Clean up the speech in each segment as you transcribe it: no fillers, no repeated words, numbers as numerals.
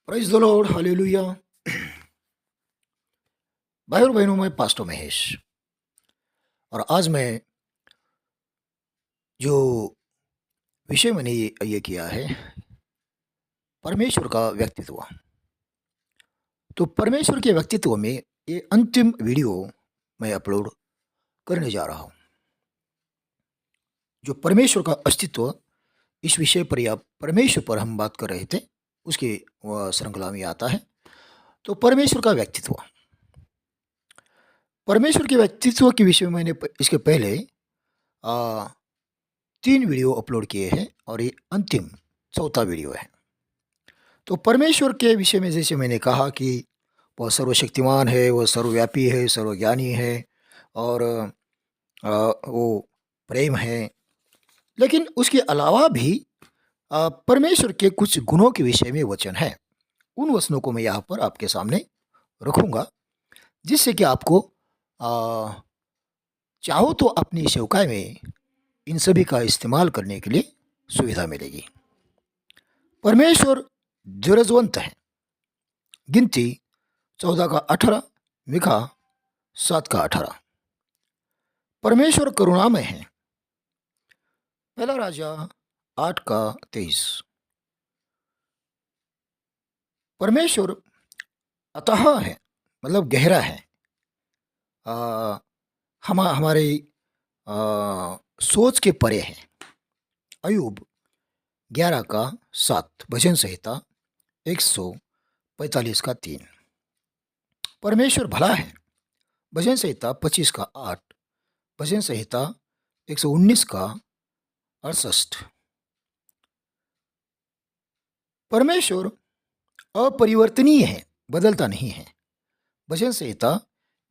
Praise the Lord hallelujah. भाई और बहनों, मैं पास्टर महेश। और आज मैं जो विषय मैंने ये किया है, परमेश्वर का व्यक्तित्व। तो परमेश्वर के व्यक्तित्व में ये अंतिम वीडियो मैं अपलोड करने जा रहा हूँ। जो परमेश्वर का अस्तित्व, इस विषय पर या परमेश्वर पर हम बात कर रहे थे, उसकी श्रृंखला में आता है। तो परमेश्वर का व्यक्तित्व, परमेश्वर के व्यक्तित्व के विषय में मैंने इसके पहले आ, 3 वीडियो अपलोड किए हैं और ये अंतिम चौथा वीडियो है। तो परमेश्वर के विषय में जैसे मैंने कहा कि वह सर्वशक्तिमान है, वह सर्वव्यापी है, सर्वज्ञानी है और वो प्रेम है। लेकिन उसके अलावा भी परमेश्वर के कुछ गुणों के विषय में वचन है। उन वचनों को मैं यहाँ पर आपके सामने रखूँगा, जिससे कि आपको चाहो तो अपनी सेवकाई में इन सभी का इस्तेमाल करने के लिए सुविधा मिलेगी। परमेश्वर धीरजवंत है। गिनती 14 का 18, मिका 7 का 18। परमेश्वर करुणामय है। पहला राजा 8 का 23। परमेश्वर अतः है, मतलब गहरा है। हमारे सोच के परे है। अयूब 11 का 7, भजन संहिता 145 का 3। परमेश्वर भला है। भजन संहिता 25 का 8, भजन संहिता 119 का 68। परमेश्वर अपरिवर्तनीय है, बदलता नहीं है। भजन संहिता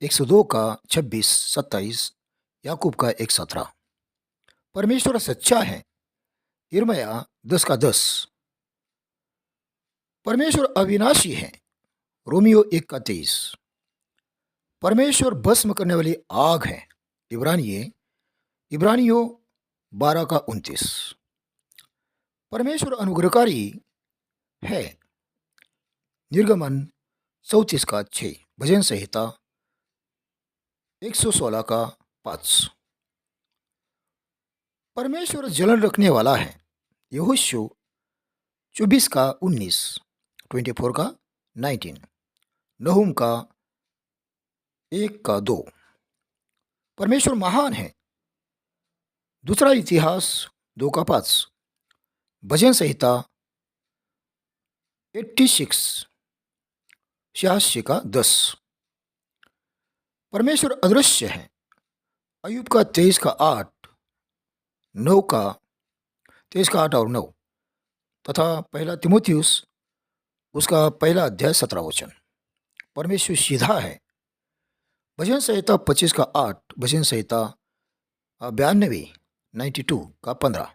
102 का 26, 27, याकूब का 1:17। परमेश्वर सच्चा है। यिर्मयाह 10 का 10। परमेश्वर अविनाशी है। रोमियो 1 का 23। परमेश्वर भस्म करने वाली आग है। इब्रानियों 12 का 29। परमेश्वर अनुग्रहकारी है। निर्गमन 34 का 6, भजन संहिता 116 का 5। परमेश्वर जलन रखने वाला है। यहोशू 24 का 19, 24 का 19। नहूम का 1 का 2। परमेश्वर महान है। दूसरा इतिहास 2 का 5, भजन संहिता 86, 86 का 10। परमेश्वर अदृश्य है। अयूब का 23 का 8, 9 का 23 का 8 और 9 तथा पहला तिमोथियुस उसका पहला अध्याय 17 वचन। परमेश्वर सीधा है। भजन संहिता 25 का 8, भजन संहिता 92, 92 का 15।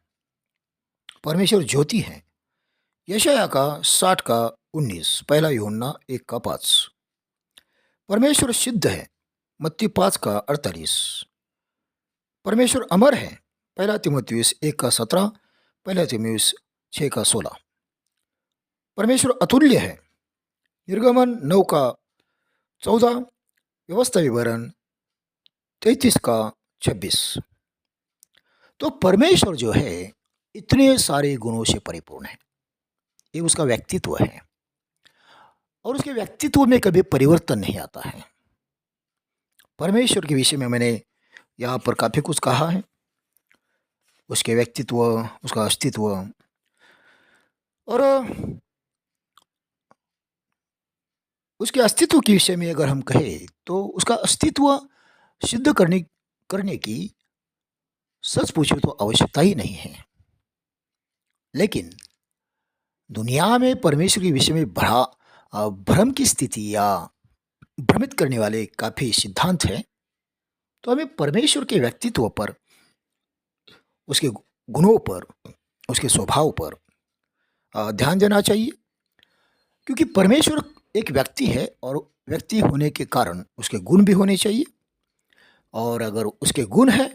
परमेश्वर ज्योति है। यशाया का 60 का 19, पहला यूहन्ना 1 का 5। परमेश्वर सिद्ध है। मत्ती 5 का 48। परमेश्वर अमर है। पहला तिमोथियुस 1 का 17, पहला तिमोथियुस 6 का 16। परमेश्वर अतुल्य है। निर्गमन 9 का 14, व्यवस्था विवरण 33 का 26। तो परमेश्वर जो है इतने सारे गुणों से परिपूर्ण है। ये उसका व्यक्तित्व है और उसके व्यक्तित्व में कभी परिवर्तन नहीं आता है। परमेश्वर के विषय में मैंने यहाँ पर काफ़ी कुछ कहा है। उसके व्यक्तित्व, उसका अस्तित्व और उसके अस्तित्व के विषय में अगर हम कहें तो उसका अस्तित्व सिद्ध करने की सच पूछो तो आवश्यकता ही नहीं है। लेकिन दुनिया में परमेश्वर के विषय में भ्रम की स्थिति या भ्रमित करने वाले काफ़ी सिद्धांत हैं। तो हमें परमेश्वर के व्यक्तित्व पर, उसके गुणों पर, उसके स्वभाव पर ध्यान देना चाहिए, क्योंकि परमेश्वर एक व्यक्ति है और व्यक्ति होने के कारण उसके गुण भी होने चाहिए। और अगर उसके गुण है,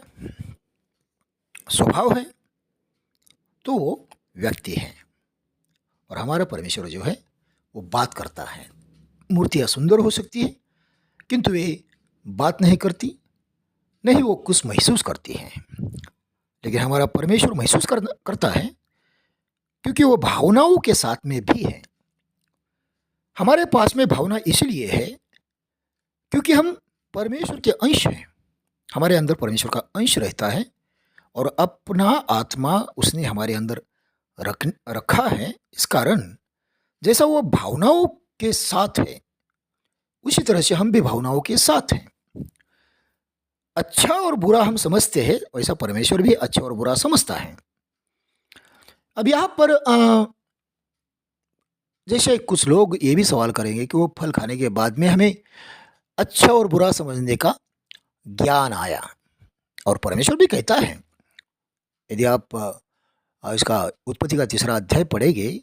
स्वभाव है, तो वो व्यक्ति है। और हमारा परमेश्वर जो है वो बात करता है। मूर्तियाँ सुंदर हो सकती हैं, किंतु वे बात नहीं करती, नहीं वो कुछ महसूस करती हैं। लेकिन हमारा परमेश्वर महसूस करता है, क्योंकि वो भावनाओं के साथ में भी है। हमारे पास में भावना इसलिए है क्योंकि हम परमेश्वर के अंश हैं। हमारे अंदर परमेश्वर का अंश रहता है और अपना आत्मा उसने हमारे अंदर रखा है। इस कारण जैसा वो भावनाओं के साथ है, उसी तरह से हम भी भावनाओं के साथ हैं। अच्छा और बुरा हम समझते हैं, वैसा परमेश्वर भी अच्छा और बुरा समझता है। अब यहाँ पर जैसे कुछ लोग ये भी सवाल करेंगे कि वो फल खाने के बाद में हमें अच्छा और बुरा समझने का ज्ञान आया, और परमेश्वर भी कहता है, यदि आप इसका उत्पत्ति का 3रा अध्याय पढ़ेंगे,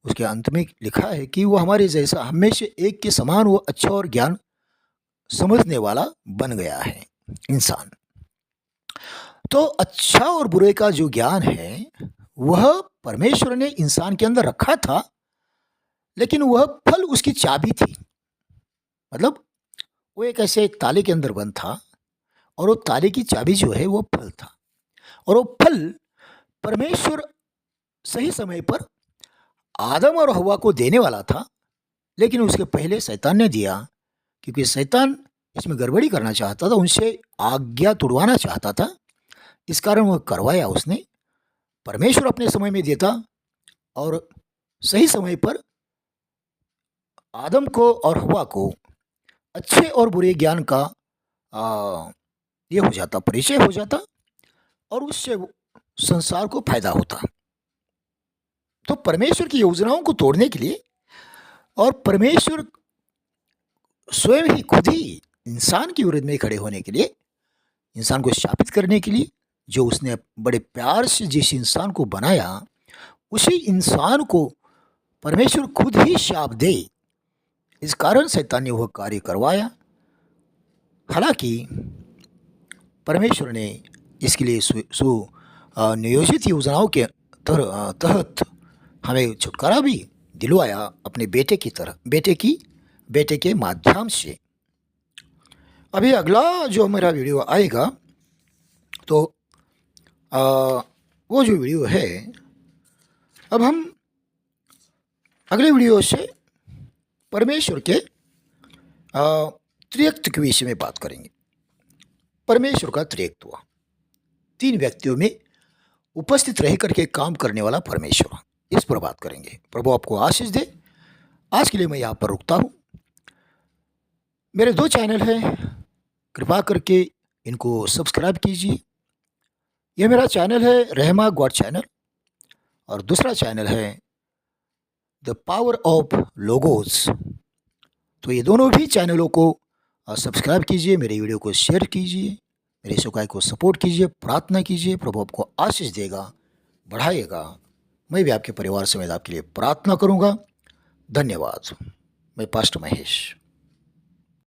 उसके अंत में लिखा है कि वो हमारे जैसा हमेशा एक के समान वो अच्छा और ज्ञान समझने वाला बन गया है इंसान। तो अच्छा और बुरे का जो ज्ञान है वह परमेश्वर ने इंसान के अंदर रखा था, लेकिन वह फल उसकी चाबी थी। मतलब वो एक ऐसे ताले के अंदर बंद था, और वो ताले की चाबी जो है वो फल था, और वो फल परमेश्वर सही समय पर आदम और हवा को देने वाला था, लेकिन उसके पहले शैतान ने दिया, क्योंकि शैतान इसमें गड़बड़ी करना चाहता था, उनसे आज्ञा तुड़वाना चाहता था। इस कारण वह करवाया उसने। परमेश्वर अपने समय में देता, और सही समय पर आदम को और हवा को अच्छे और बुरे ज्ञान का ये हो जाता, परिचय हो जाता, और उससे संसार को फायदा होता। तो परमेश्वर की योजनाओं को तोड़ने के लिए, और परमेश्वर स्वयं ही खुद ही इंसान के विरुद्ध में खड़े होने के लिए, इंसान को शापित करने के लिए, जो उसने बड़े प्यार से जिस इंसान को बनाया, उसी इंसान को परमेश्वर खुद ही शाप दे। इस कारण शैतान ने वह कार्य करवाया। हालांकि परमेश्वर ने इसके लिए नियोजित योजनाओं के तहत हमें छुटकारा भी दिलवाया अपने बेटे की तरह, बेटे के माध्यम से। अभी अगला जो मेरा वीडियो आएगा, तो वो जो वीडियो है, अब हम अगले वीडियो से परमेश्वर के त्रित्व के विषय में बात करेंगे। परमेश्वर का त्रित्व, 3 व्यक्तियों में उपस्थित रह करके काम करने वाला परमेश्वर, इस पर बात करेंगे। प्रभु आपको आशीष दे। आज के लिए मैं यहाँ पर रुकता हूँ। मेरे 2 चैनल हैं, कृपा करके इनको सब्सक्राइब कीजिए। यह मेरा चैनल है रहमा गॉड चैनल, और दूसरा चैनल है द पावर ऑफ लोगोस। तो ये दोनों भी चैनलों को सब्सक्राइब कीजिए, मेरे वीडियो को शेयर कीजिए, मेरे सुखाई को सपोर्ट कीजिए, प्रार्थना कीजिए। प्रभु आपको आशीष देगा, बढ़ाएगा। मैं भी आपके परिवार समेत आपके लिए प्रार्थना करूँगा। धन्यवाद। मैं पास्टर महेश।